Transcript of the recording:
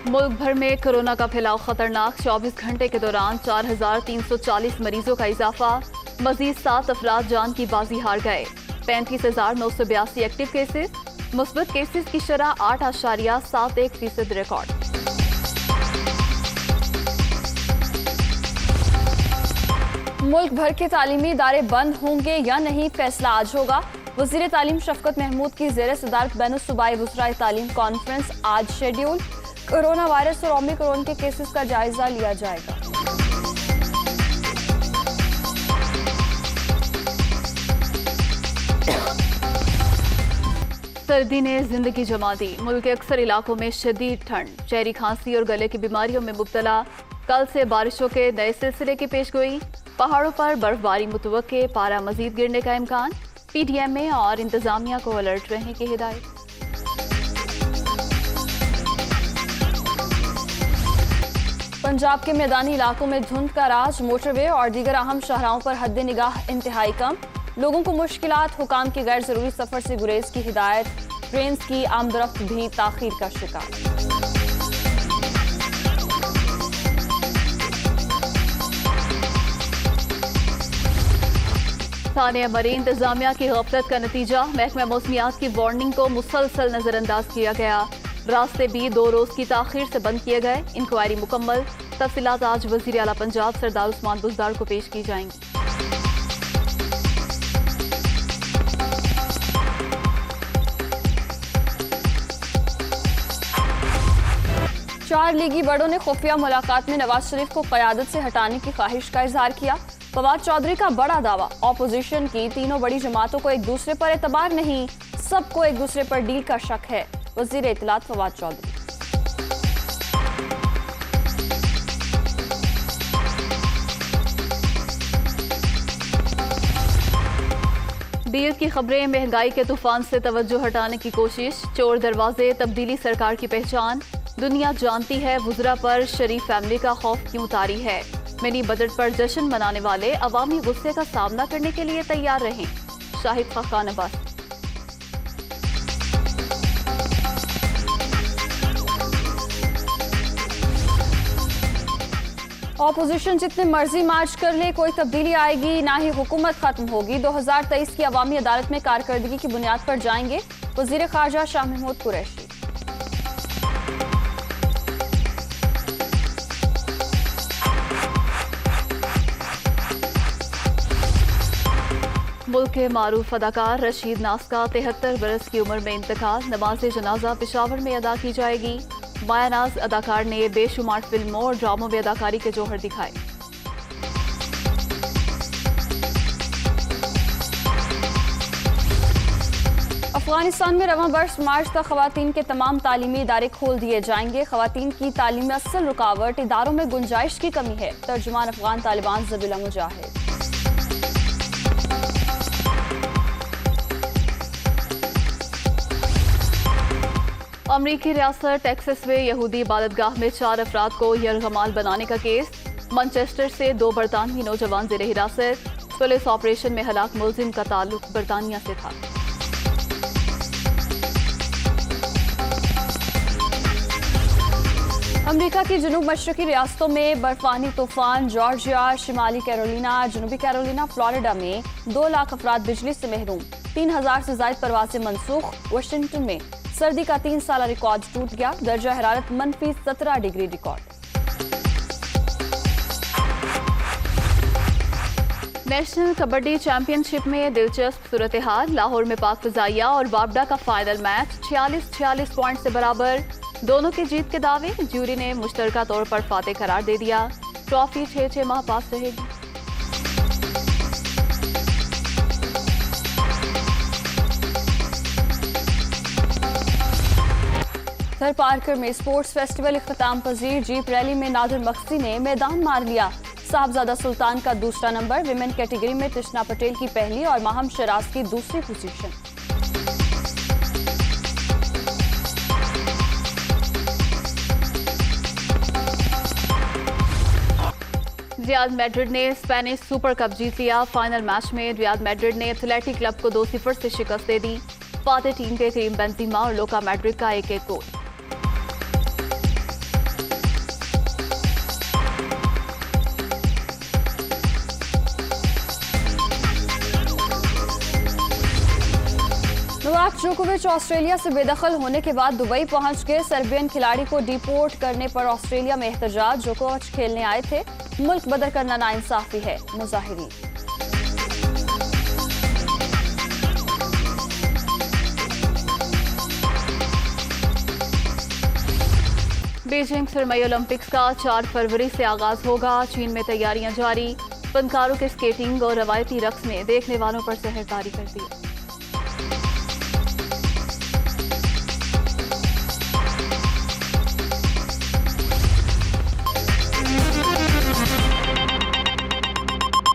मुल्क भर में कोरोना का फैलाव खतरनाक। 24 घंटे के दौरान 4,340 मरीजों का इजाफा। मजीद 7 अफराद जान की बाजी हार गए। 35,982 एक्टिव केसेस। मुस्बत केसेस की शरह 8.71% रिकॉर्ड। मुल्क भर के तालीमी इदारे बंद होंगे या नहीं, फैसला आज होगा। वज़ीर तालीम शफकत महमूद की ज़ेर सदारत बैनुल-सूबाई वज़राए तालीम कॉन्फ्रेंस आज शेड्यूल। कोरोना वायरस और ओमिक्रॉन के केसेस का जायजा लिया जाएगा। सर्दी ने जिंदगी जमा दी। मुल्क के अक्सर इलाकों में शदीद ठंड। चेहरी खांसी और गले की बीमारियों में मुब्तला। कल से बारिशों के नए सिलसिले की पेशगोई। पहाड़ों पर बर्फबारी मुतवक्के। पारा मजीद गिरने का इम्कान। PDMA और इंतजामिया को अलर्ट रहने की हिदायत। पंजाब के मैदानी इलाकों में धुंध का राज। मोटरवे और दीगर अहम शाहराहों पर हद निगाह इंतहाई कम। लोगों को मुश्किलात। हुकाम की गैर जरूरी सफर से गुरेज की हिदायत। ट्रेन की आमदरफ्त भी ताखीर का शिकार। थाने मरी इंतजामिया की गफलत का नतीजा। महकमा मौसमियात की वार्निंग को मुसलसल नजरअंदाज किया गया। रास्ते भी 2 रोज की ताखीर से बंद किए गए। इंक्वायरी मुकम्मल। तफसीलात आज वजीर आला पंजाब सरदार उस्मान बुज़दार को पेश की जाएंगी। चार लीगी बड़ों ने खुफिया मुलाकात में नवाज शरीफ को क़यादत से हटाने की ख्वाहिश का इजहार किया। फवाद चौधरी का बड़ा दावा। ऑपोजिशन की तीनों बड़ी जमातों को एक दूसरे पर एतबार नहीं, सबको एक दूसरे पर डील का शक है। वज़ीर इत्तलात फवाद चौधरी। डील की खबरें। महंगाई के तूफान से तवज्जो हटाने की कोशिश। चोर दरवाजे। तब्दीली सरकार की पहचान। दुनिया जानती है वुज़रा पर शरीफ फैमिली का खौफ क्यों तारी है। मिनी बजट पर जश्न मनाने वाले अवामी गुस्से का सामना करने के लिए तैयार रहें। शाहिद खान अब्बास। ऑपोजिशन जितने मर्जी मार्च कर ले, कोई तब्दीली आएगी ना ही हुकूमत खत्म होगी। 2023 की अवामी अदालत में कारकर्दगी की बुनियाद पर जाएंगे वज़ीर ख़ारजा शाह महमूद कुरैशी। मुल्क के मारूफ अदाकार रशीद नास का 73 बरस की उम्र में इंतकाल। नमाज जनाजा पेशावर में अदा की जाएगी। माया नाज अदाकार ने बेशुमार फिल्मों और ड्रामों में अदाकारी के जौहर दिखाए। अफगानिस्तान में रवां बरस मार्च तक खवातीन के तमाम तालीमी इदारे खोल दिए जाएंगे। खवातीन की तालीम में असल रुकावट इदारों में गुंजाइश की कमी है। तर्जुमान अफगान तालिबान ज़बीला मुजाहिद। अमरीकी रियासत टेक्सास में यहूदी इबादतगाह में 4 अफराद को यरगमाल बनाने का केस। मैनचेस्टर से 2 बरतानवी नौजवान ज़ेरे हिरासत। पुलिस ऑपरेशन में हलाक मुलजिम का ताल्लुक बरतानिया से था। अमेरिका की जनूब मशरकी रियासतों में बर्फानी तूफान। जॉर्जिया, शिमाली कैरोलिना, जनूबी कैरोलिना, फ्लोरिडा में 2 लाख अफराद बिजली से महरूम। 3000 से ज्यादा परवाजें मनसूख। वाशिंगटन में सर्दी का 3 साला रिकॉर्ड टूट गया। दर्जा हरारत -17 degree record. National kabaddi championship में दिलचस्प सूरत हाल। लाहौर में पाक फ़िज़ाइया और वापडा का फाइनल मैच 46-46 पॉइंट से बराबर। दोनों की जीत के दावे। ज्यूरी ने मुश्तरका तौर पर फातेह करार दे दिया। ट्रॉफी 6 माह पास रहेगी। सर पार्कर में स्पोर्ट्स फेस्टिवल इख्तिताम पजीर। जीप रैली में नादिर मक्सी ने मैदान मार लिया। साहबजादा सुल्तान का दूसरा नंबर। विमेन कैटेगरी में तिशना पटेल की पहली और माहम शराज की दूसरी पोजीशन। रियाल मैड्रिड ने स्पेनिश सुपर कप जीत लिया। फाइनल मैच में रियाल मैड्रिड ने एथलेटिक क्लब को 2-0 से शिकस्त दे दी। फातेह टीम के करीम बेंजीमा और लुका मैड्रिड का 1-1 गोल। नोवाक जोकोविच ऑस्ट्रेलिया से बेदखल होने के बाद दुबई पहुंच गए। सर्बियन खिलाड़ी को डिपोर्ट करने पर ऑस्ट्रेलिया में एहतजाज। जोकोविच खेलने आए थे, मुल्क बदर करना नाइंसाफी है, मुजाहिरीन। बीजिंग सरमई ओलंपिक्स का 4 फरवरी से आगाज होगा। चीन में तैयारियां जारी। फनकारों के स्केटिंग और रवायती रक्स ने देखने वालों पर सहरदारी कर दी।